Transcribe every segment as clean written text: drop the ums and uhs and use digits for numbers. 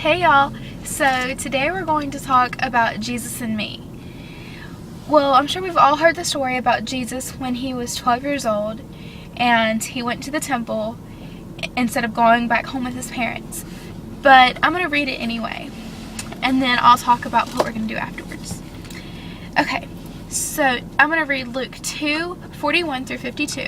Hey y'all, so today we're going to talk about Jesus and me. Well, I'm sure we've all heard the story about Jesus when he was 12 years old and he went to the temple instead of going back home with his parents. But I'm going to read it anyway, and then I'll talk about what we're going to do afterwards. Okay, so I'm going to read Luke 2:41 through 52.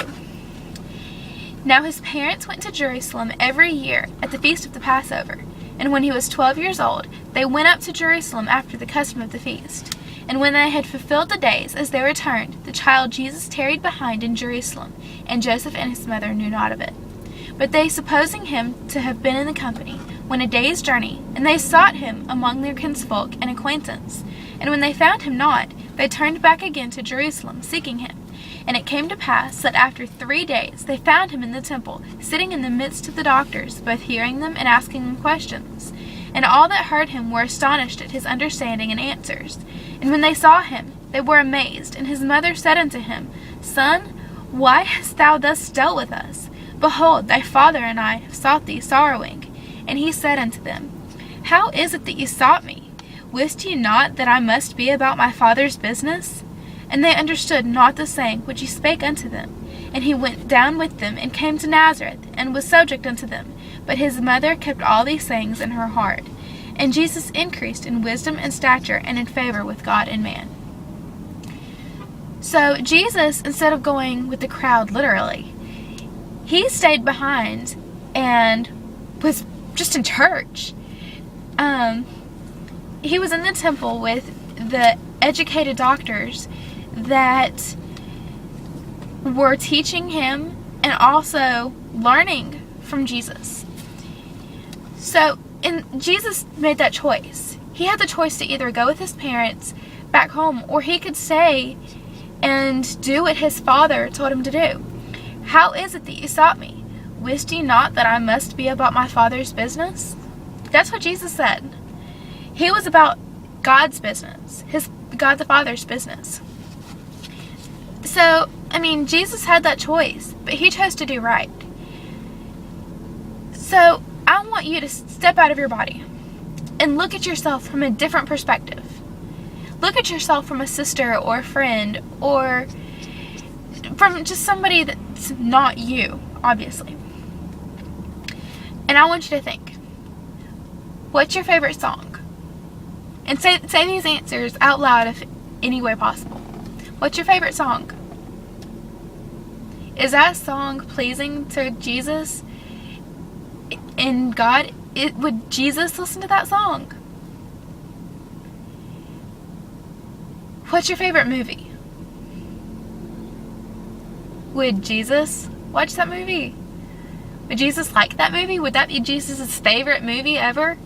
Now his parents went to Jerusalem every year at the feast of the Passover. And when he was 12 years old, they went up to Jerusalem after the custom of the feast. And when they had fulfilled the days, as they returned, the child Jesus tarried behind in Jerusalem, and Joseph and his mother knew not of it. But they, supposing him to have been in the company, went a day's journey, and they sought him among their kinsfolk and acquaintance. And when they found him not, they turned back again to Jerusalem, seeking him. And it came to pass that after 3 days they found him in the temple, sitting in the midst of the doctors, both hearing them and asking them questions. And all that heard him were astonished at his understanding and answers. And when they saw him, they were amazed. And his mother said unto him, Son, why hast thou thus dealt with us? Behold, thy father and I have sought thee sorrowing. And he said unto them, How is it that ye sought me? Wist ye not that I must be about my father's business? And they understood not the saying which he spake unto them. And he went down with them, and came to Nazareth, and was subject unto them. But his mother kept all these sayings in her heart. And Jesus increased in wisdom and stature, and in favor with God and man. So Jesus, instead of going with the crowd literally, he stayed behind and was just in church. He was in the temple with the educated doctors that were teaching him and also learning from Jesus. And Jesus made that choice. He had the choice to either go with his parents back home, or he could stay and do what his father told him to do. How is it that you sought me? Wist ye not that I must be about my father's business? That's what Jesus said. He was about God's business, God the Father's business. So, Jesus had that choice, but he chose to do right. So, I want you to step out of your body and look at yourself from a different perspective. Look at yourself from a sister or a friend, or from just somebody that's not you, obviously. And I want you to think, what's your favorite song? And say these answers out loud if any way possible. What's your favorite song? Is that song pleasing to Jesus and God? Would Jesus listen to that song? What's your favorite movie? Would Jesus watch that movie? Would Jesus like that movie? Would that be Jesus' favorite movie ever?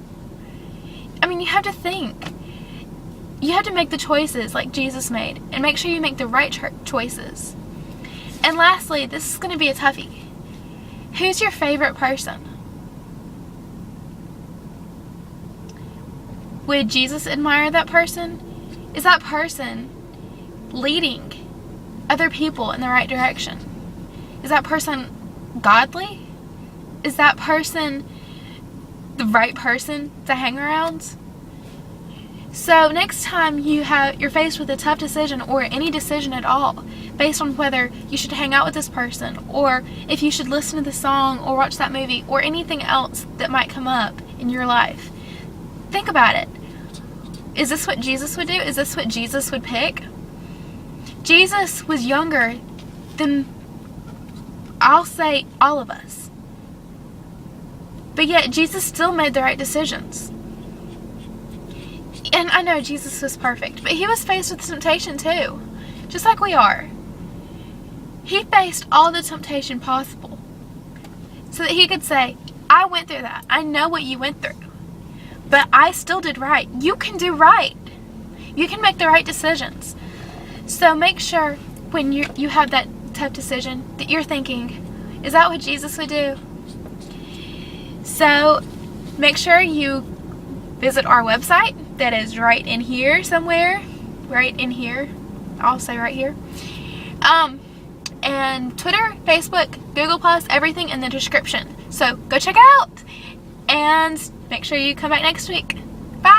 You have to think. You have to make the choices like Jesus made, and make sure you make the right choices. And lastly, this is going to be a toughie. Who's your favorite person? Would Jesus admire that person? Is that person leading other people in the right direction? Is that person godly? Is that person the right person to hang around? So next time you're faced with a tough decision, or any decision at all, based on whether you should hang out with this person, or if you should listen to the song or watch that movie, or anything else that might come up in your life, think about it. Is this what Jesus would do? Is this what Jesus would pick? Jesus was younger than, I'll say, all of us. But yet Jesus still made the right decisions. And I know Jesus was perfect, but he was faced with temptation too, just like we are. He faced all the temptation possible so that he could say, I went through that. I know what you went through, but I still did right. You can do right. You can make the right decisions. So make sure when you have that tough decision that you're thinking, is that what Jesus would do? So make sure you visit our website. That is right in here somewhere. Right in here. I'll say right here. And Twitter, Facebook, Google+, everything in the description. So go check it out. and make sure you come back next week. Bye!